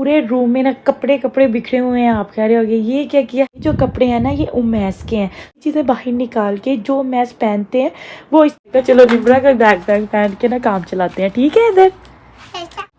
पूरे रूम में ना कपड़े कपड़े बिखरे हुए हैं। आप कह रहे होगे ये क्या किया। जो कपड़े हैं ना ये उमैस के हैं। चीज़ें बाहर निकाल के जो उमैस पहनते हैं वो इस चलो निब्रा का बैग पहन के ना काम चलाते हैं। ठीक है इधर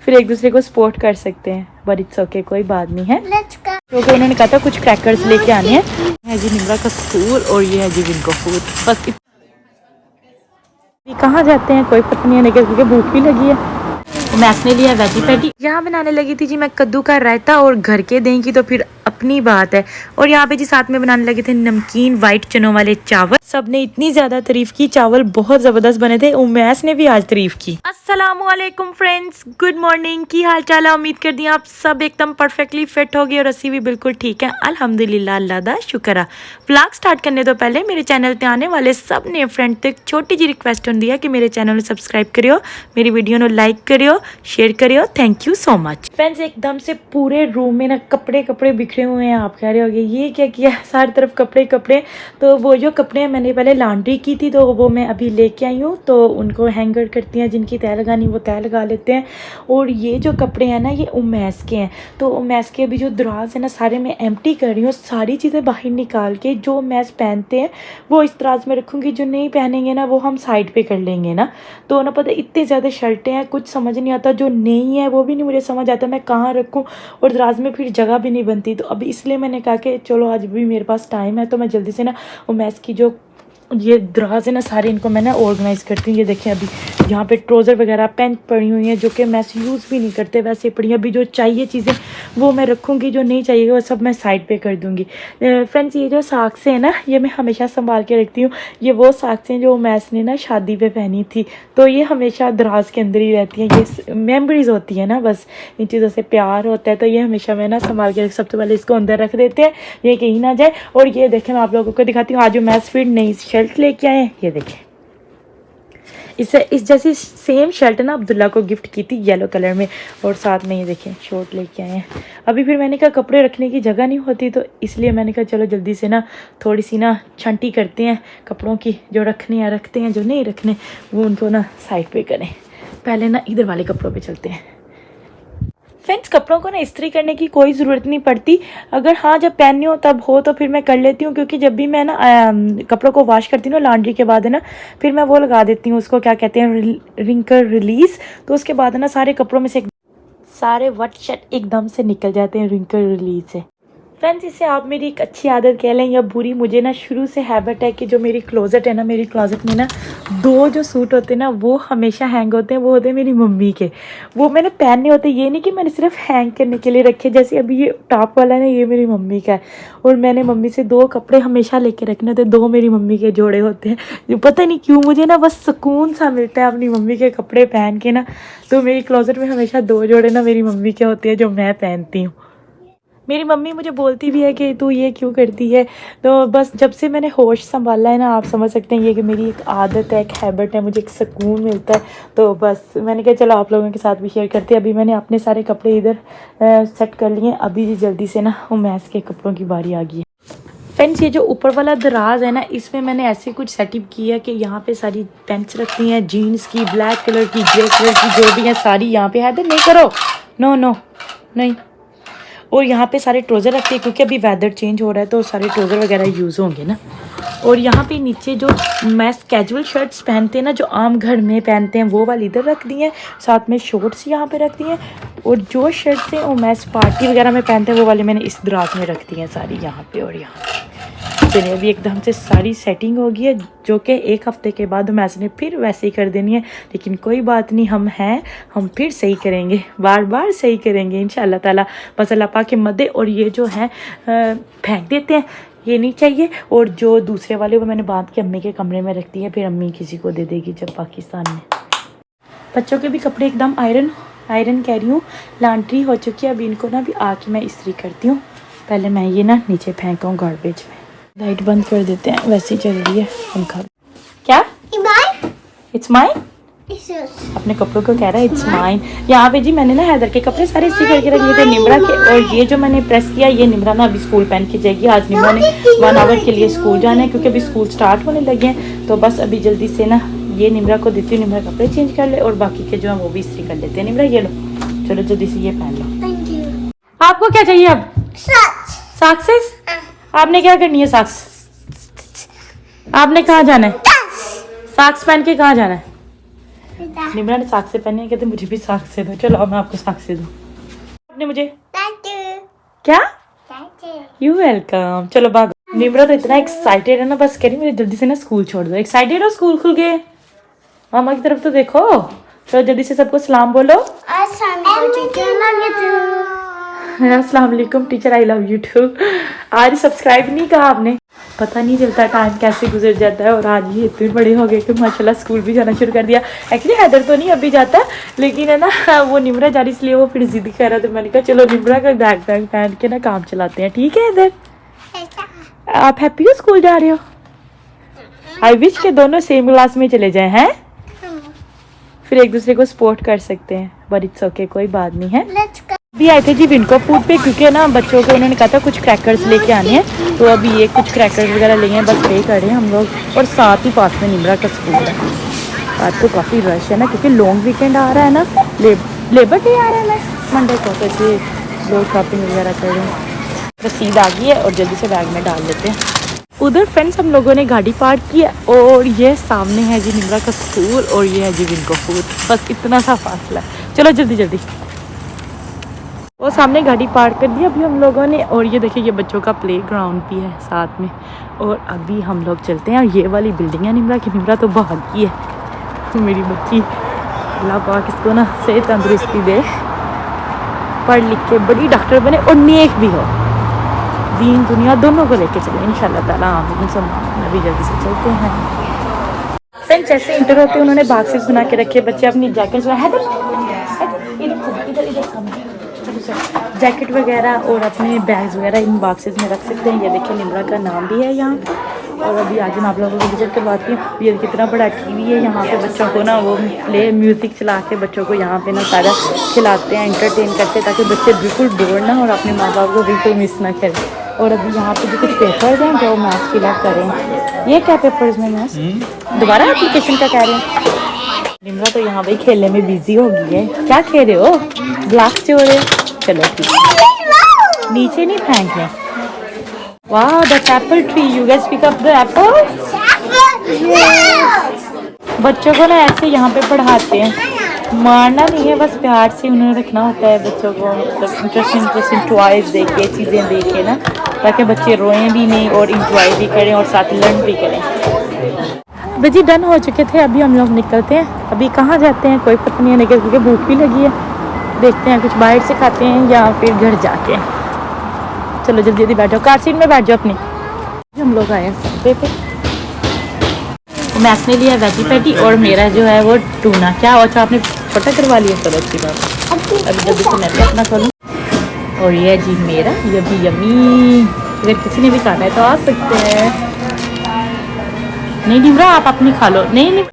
फिर एक दूसरे को सपोर्ट कर सकते हैं। बट इट्स ओके कोई बात नहीं है क्योंकि उन्होंने कहा था कुछ क्रैकर्स लेके आने हैं। है जी निब्रा का स्कूल और ये है जी विनको फूड। बस कहाँ जाते हैं कोई पता नहीं है लेकिन क्योंकि भूख भी लगी है। मैंने लिया वेजी पैटी। यहाँ बनाने लगी थी जी मैं कद्दू का रायता और घर के दही की तो फिर अपनी बात है। और यहाँ पे जी साथ में बनाने लगे थे नमकीन वाइट चनों वाले चावल। सबने इतनी ज्यादा तारीफ की, चावल बहुत जबरदस्त बने थे। उमैस ने भी आज तारीफ की। अस्सलामुअलैकुम फ्रेंड्स, गुड मॉर्निंग। की हाल चाल है? उम्मीद कर दी आप सब एकदम परफेक्टली फिट हो गए और असी भी बिल्कुल ठीक है अल्हम्दुलिल्लाह। अल्लाह दा शुक्र है। व्लॉग स्टार्ट करने तो पहले मेरे चैनल पे आने वाले सब नए फ्रेंड तक छोटी जी रिक्वेस्ट होती है कि मेरे चैनल को सब्सक्राइब करियो, मेरी वीडियो को लाइक करियो, शेयर करियो। Thank you so much friends. एकदम से पूरे रूम में ना कपड़े कपड़े बिखरे हुए हैं। आप कह रहे होगे ये क्या किया, सारी तरफ कपड़े कपड़े। तो वो जो कपड़े मैंने पहले लॉन्ड्री की थी तो वो मैं अभी लेके आई हूँ। तो उनको हैंगर करती हैं, जिनकी तय लगानी वो तय लगा लेते हैं। और ये जो कपड़े हैं ना ये उमैस के हैं। तो उमैस के अभी जो दराज है ना सारे मैं एम्प्टी कर रही हूँ। सारी चीज़ें बाहर निकाल के जो उमैस पहनते हैं वो इस दराज में रखूँगी, जो नहीं पहनेंगे ना वो हम साइड पे कर लेंगे ना। तो ना पता इतने ज़्यादा शर्टें हैं कुछ समझ नहीं आता, जो नहीं है वो भी नहीं मुझे समझ आता मैं कहाँ रखूँ। और दराज में फिर जगह भी नहीं बनती। तो अभी इसलिए मैंने कहा कि चलो आज भी मेरे पास टाइम है तो मैं जल्दी से ना उमैस की जो ये दराज है ना सारे इनको मैं ना ऑर्गेनाइज़ करती हूँ। ये देखें अभी यहाँ पे ट्राउज़र वगैरह पैंट पड़ी हुई हैं जो कि मैं यूज़ भी नहीं करते, वैसे पड़ी अभी जो चाहिए चीज़ें वो मैं रखूँगी, जो नहीं चाहिए वो सब मैं साइड पे कर दूँगी। फ्रेंड्स ये जो साक्स हैं ना ये मैं हमेशा संभाल के रखती हूँ। ये वो साक्स हैं जो मैस ने ना शादी पे पहनी थी तो ये हमेशा दराज के अंदर ही रहती हैं। ये मेमोरीज होती है ना, बस इन चीज़ों से प्यार होता है तो ये हमेशा मैं ना संभाल के सबसे पहले इसको अंदर रख देते हैं, ये कहीं ना जाए। और ये देखें मैं आप लोगों को दिखाती हूँ आज जो मैस फिर नई शर्ट लेके आए हैं। ये देखें इस जैसी सेम शर्ट ना अब्दुल्ला को गिफ्ट की थी येलो कलर में। और साथ में ये देखें शॉर्ट लेके आए हैं। अभी फिर मैंने कहा कपड़े रखने की जगह नहीं होती तो इसलिए मैंने कहा चलो जल्दी से ना थोड़ी सी ना छंटी करते हैं कपड़ों की, जो रखने हैं रखते हैं, जो नहीं रखने वो उनको ना साइड पे करें। पहले ना इधर वाले कपड़ों पे चलते हैं। फ्रेंड्स कपड़ों को ना इस्त्री करने की कोई ज़रूरत नहीं पड़ती, अगर हाँ जब पहननी हो तब हो तो फिर मैं कर लेती हूँ। क्योंकि जब भी मैं ना कपड़ों को वॉश करती हूँ ना लॉन्ड्री के बाद है ना फिर मैं वो लगा देती हूँ, उसको क्या कहते हैं रिंकल रिलीज़। तो उसके बाद है ना सारे कपड़ों में से सारे वट शट एकदम से निकल जाते हैं रिंकल रिलीज से। फ्रेंड्स इसे आप मेरी एक अच्छी आदत कह लें या बुरी, मुझे ना शुरू से हैबिट है कि जो मेरी क्लोजेट है ना मेरी क्लोजेट में ना दो जो सूट होते हैं ना वो हमेशा हैंग होते हैं। वो होते हैं मेरी मम्मी के, वो मैंने पहनने होते। ये नहीं कि मैंने सिर्फ हैंग करने के लिए रखे, जैसे अभी ये टॉप वाला है ना ये मेरी मम्मी का है। और मैंने मम्मी से दो कपड़े हमेशा लेके रखने होते, दो मेरी मम्मी के जोड़े होते हैं। जो पता नहीं क्यों मुझे ना बस सुकून सा मिलता है अपनी मम्मी के कपड़े पहन के ना। तो मेरी क्लोजेट में हमेशा दो जोड़े ना मेरी मम्मी के होते हैं जो मैं पहनती हूँ। मेरी मम्मी मुझे बोलती भी है कि तू ये क्यों करती है। तो बस जब से मैंने होश संभाला है ना आप समझ सकते हैं ये कि मेरी एक आदत है, एक हैबिट है, मुझे एक सुकून मिलता है। तो बस मैंने कहा चलो आप लोगों के साथ भी शेयर करते हैं। अभी मैंने अपने सारे कपड़े इधर सेट कर लिए। अभी जल्दी से ना उमैस के कपड़ों की बारी आ गई है। फ्रेंड्स ये जो ऊपर वाला दराज है ना इसमें मैंने ऐसे कुछ सेटअप किया है कि यहाँ पे सारी पैंट्स रखी हैं, जीन्स की, ब्लैक कलर की, ग्रे कलर की, जो भी है सारी यहाँ पे है। तो नहीं करो, नो नो नहीं। और यहाँ पे सारे ट्राउज़र रखते हैं क्योंकि अभी वेदर चेंज हो रहा है तो सारे ट्राउज़र वगैरह यूज़ होंगे ना। और यहाँ पे नीचे जो मैस कैजुअल शर्ट्स पहनते हैं ना जो आम घर में पहनते हैं वो वाली इधर रख दी हैं, साथ में शॉर्ट्स यहाँ पे रख दी हैं। और जो शर्ट्स हैं वो मैस पार्टी वगैरह में पहनते हैं वो वाले मैंने इस दराज में रख दी हैं सारी यहाँ पे और यहाँ पे। चलिए अभी एकदम से सारी सेटिंग हो गई है जो कि एक हफ्ते के बाद मैस ने फिर वैसे ही कर देनी है। लेकिन कोई बात नहीं, हम हैं, हम फिर सही करेंगे, बार बार सही करेंगे इंशाल्लाह ताला। बस अल्लाह पाक के मदद। और ये जो है फेंक देते हैं, ये नहीं चाहिए। और जो दूसरे वाले वो मैंने बांध के अम्मी के कमरे में रख दी है, फिर अम्मी किसी को दे देगी जब पाकिस्तान में। बच्चों के भी कपड़े एकदम आयरन कह रही हूँ, लॉन्ड्री हो चुकी है। अभी इनको ना भी आके मैं इस्त्री करती हूँ। पहले मैं ये ना नीचे फेंका हूँ गार्बेज में। लाइट बंद कर देते हैं, वैसे ही चल रही है पंखा। क्या इट्स माइन? अपने कपड़ों को कह रहा है इट्स माइन। यहाँ पे जी मैंने ना हैदर के कपड़े सारे इस्त्री करके रख लिए थे निम्रा के। और ये जो मैंने प्रेस किया ये निम्रा ना अभी स्कूल पहन के जाएगी। आज निम्रा ने 1 आवर के लिए स्कूल जाना है क्योंकि अभी स्कूल स्टार्ट होने लगे हैं। तो बस अभी जल्दी से ना ये निम्रा को देती हूँ, निम्रा कपड़े चेंज कर ले और बाकी के जो है वो भी इस्त्री कर लेते हैं। निम्रा ये लो, चलो जल्दी से ये पहन लो। आपको क्या चाहिए अब? सक्सेस? आपने क्या करनी है सक्स? आपने कहाँ जाना है? साक्स पहन के कहाँ जाना है? निम्रा ने साक्स से पहने, कहते मुझे भी साक्स से दो। चलो मैं आपको साक्स से दूँ। आपने मुझे क्या? You welcome. चलो भागो। निम्रा तो इतना एक्साइटेड है ना, बस कह रही मुझे जल्दी से ना स्कूल छोड़ दो। एक्साइटेड हो स्कूल खुल गए? मामा की तरफ तो देखो। चलो जल्दी से सबको सलाम बोलो। अस्सलाम वालेकुम teacher, I love you too. आज सब्सक्राइब नहीं कहा आपने। पता नहीं चलता टाइम कैसे गुजर जाता है, और आज ही इतने बड़े हो गए कि माशाल्लाह स्कूल भी जाना शुरू कर दिया। एक्चुअली हैदर तो नहीं अभी जाता, लेकिन है ना वो निम्रा जा रही, इसलिए वो फिर जिद कर रहा था। मैंने कहा चलो निम्रा का बैग पहन के ना काम चलाते हैं, ठीक है हैदर? आप हैप्पी हो स्कूल जा रहे हो? आई विश के दोनों सेम क्लास में चले जाए हैं, फिर एक दूसरे को सपोर्ट कर सकते हैं। बट इट्स ओके, कोई बात नहीं है। भी आए थे जी विनको फूड पे, क्योंकि ना बच्चों को उन्होंने कहा था कुछ क्रैकर्स लेके आने हैं, तो अभी ये कुछ क्रैकर्स वगैरह लिए हैं, बस पे कर रहे हैं हम लोग। और साथ ही पास में निम्रा का स्कूल है। आज तो काफ़ी रश है ना, क्योंकि लॉन्ग वीकेंड आ रहा है ना, लेबर डे आ रहा है ना मंडे को, तो इसलिए लोग शॉपिंग वगैरह कर रहे हैं। रसीद आ गई है और जल्दी से बैग में डाल लेते हैं। उधर फ्रेंड्स हम लोगों ने गाड़ी पार्क की है, और ये सामने है जी निम्रा का स्कूल, और ये है जी विनको फूड। बस इतना सा फासला है। चलो जल्दी जल्दी। वो सामने गाड़ी पार्क कर दी अभी हम लोगों ने, और ये देखिए ये बच्चों का प्ले ग्राउंड भी है साथ में। और अभी हम लोग चलते हैं, ये वाली बिल्डिंग है निम्रा की। निम्रा तो भागी है मेरी बच्ची, अल्लाह पाक इसको ना सेहत तंदुरुस्ती दे, पढ़ लिख के बड़ी डॉक्टर बने और नेक भी हो, दीन दुनिया दोनों को लेके चले इंशाल्लाह ताला। आमीन सुम्मा। अभी जल्दी से चलते हैं। फ्रेंड्स जैसे इंटर होते उन्होंने बॉक्सेस बना के रखे, बच्चे अपनी जैकेट्स जैकेट वगैरह और अपने बैग्स वगैरह इन बॉक्सेस में रख सकते हैं। ये देखिए निम्रा का नाम भी है यहाँ। और अभी आज मैं आप लोगों को विजिट करवाती हूँ। ये कितना बड़ा टीवी है यहाँ पे, बच्चों को ना वो प्ले म्यूज़िक चला के बच्चों को यहाँ पे ना सारा खिलाते हैं, एंटरटेन करते हैं, ताकि बच्चे बिल्कुल बोर ना और अपने माँ बाप को बिल्कुल मिस ना करें। और अभी यहाँ पे जो कुछ पेपर्स हैं जो मैथ्स फिलअप करें। ये क्या पेपर्स में मैथ्स दोबारा एप्लीकेशन का कह रहे हैं। निम्रा तो यहाँ पे खेलने में बिजी हो गई है। क्या खेल रहे हो? ब्लॉक से हो रहे? चलो ठीक है, नीचे नहीं फेंकने। वाह that's apple tree, you guys pick up the apple. बच्चों को ना ऐसे यहाँ पे पढ़ाते हैं, मारना नहीं है, बस प्यार से उन्हें रखना होता है बच्चों को। मतलब इंटरेस्टिंग टॉयज दे के, चीज़ें दे के ना, ताकि बच्चे रोएं भी नहीं और इंजॉय भी करें और साथ लर्न भी करें। बजी डन हो चुके थे, अभी हम लोग निकलते हैं। अभी कहाँ जाते हैं कोई पता नहीं है, लेकिन क्योंकि भूख भी लगी है, देखते हैं कुछ बाहर से खाते हैं या फिर घर जाके। चलो जल्दी जल्दी बैठ जाओ, कार सीट में बैठ जाओ अपनी। हम लोग आए हैं सबे पे। तो मैथ्स ने लिया वेजी पैटी और मेरा जो है वो टूना। क्या अच्छा आपने छोटा करवा लिया? चलो अच्छी बात। अभी जल्दी से मैं भी अपना खोलूँ। और ये है जी मेरा, ये भी यम्मी। अगर किसी ने भी खाना है तो आ सकते हैं। नहीं निम्रा आप अपनी खा लो। नहीं नहीं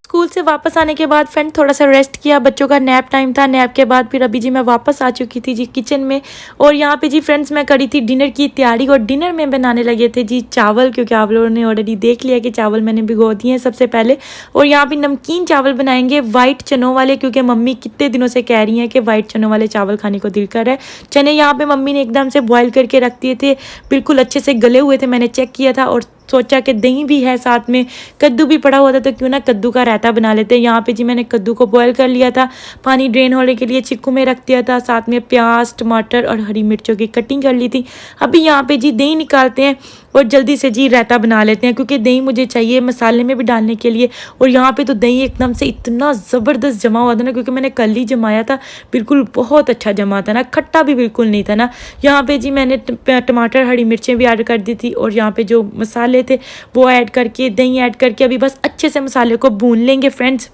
स्कूल से वापस आने के बाद फ्रेंड थोड़ा सा रेस्ट किया, बच्चों का नैप टाइम था। नैप के बाद फिर अभी जी मैं वापस आ चुकी थी जी किचन में। और यहाँ पे जी फ्रेंड्स मैं करी थी डिनर की तैयारी, और डिनर में बनाने लगे थे जी चावल, क्योंकि आप लोगों ने ऑलरेडी देख लिया कि चावल मैंने भिगो दिए हैं सबसे पहले। और यहाँ पे नमकीन चावल बनाएंगे वाइट चनों वाले, क्योंकि मम्मी कितने दिनों से कह रही हैं कि वाइट चनों वाले चावल खाने को दिल कर रहा है। चने यहाँ पे मम्मी ने एकदम से बॉयल करके रख दिए थे, बिल्कुल अच्छे से गले हुए थे, मैंने चेक किया था। और सोचा कि दही भी है साथ में, कद्दू भी पड़ा हुआ था, तो क्यों ना कद्दू का रायता बना लेते हैं। यहाँ पे जी मैंने कद्दू को बॉयल कर लिया था, पानी ड्रेन होने के लिए चिक्कू में रख दिया था, साथ में प्याज टमाटर और हरी मिर्चों की कटिंग कर ली थी। अभी यहाँ पे जी दही निकालते हैं और जल्दी से जी रायता बना लेते हैं, क्योंकि दही मुझे चाहिए मसाले में भी डालने के लिए। और यहाँ पे तो दही एकदम से इतना ज़बरदस्त जमा हुआ था ना, क्योंकि मैंने कल ही जमाया था, बिल्कुल बहुत अच्छा जमा था ना, खट्टा भी बिल्कुल नहीं था ना। यहाँ पे जी मैंने टमाटर हरी मिर्चें भी ऐड कर दी थी, और यहाँ पे जो मसाले थे वो ऐड करके, दही ऐड करके अभी बस अच्छे से मसाले को भून लेंगे फ्रेंड्स।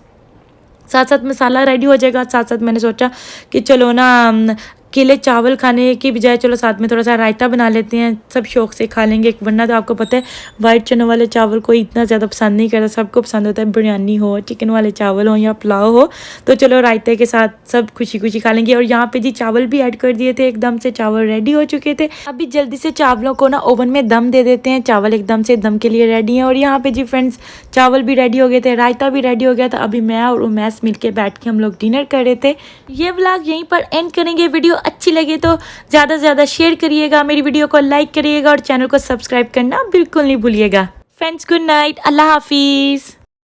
साथ साथ मसाला रेडी हो जाएगा, साथ साथ मैंने सोचा कि चलो ना अकेले चावल खाने की बजाय चलो साथ में थोड़ा सा रायता बना लेते हैं, सब शौक से खा लेंगे। वरना तो आपको पता है वाइट चनों वाले चावल कोई इतना ज़्यादा पसंद नहीं करता, सबको पसंद होता है बिरयानी हो, चिकन वाले चावल हो या पुलाव हो। तो चलो रायते के साथ सब खुशी खुशी खा लेंगे। और यहाँ पे जी चावल भी ऐड कर दिए थे, एकदम से चावल रेडी हो चुके थे। अभी जल्दी से चावलों को ना ओवन में दम दे देते हैं, चावल एकदम से दम के लिए रेडी हैं। और यहाँ पे जी फ्रेंड्स चावल भी रेडी हो गए थे, रायता भी रेडी हो गया था। अभी मैं और उमैस मिलके बैठ के हम लोग डिनर कर रहे थे। ये व्लॉग यहीं पर एंड करेंगे। वीडियो अच्छी लगे तो ज़्यादा से ज़्यादा शेयर करिएगा, मेरी वीडियो को लाइक करिएगा और चैनल को सब्सक्राइब करना बिल्कुल नहीं भूलिएगा। फ्रेंड्स गुड नाइट, अल्लाह हाफिज़।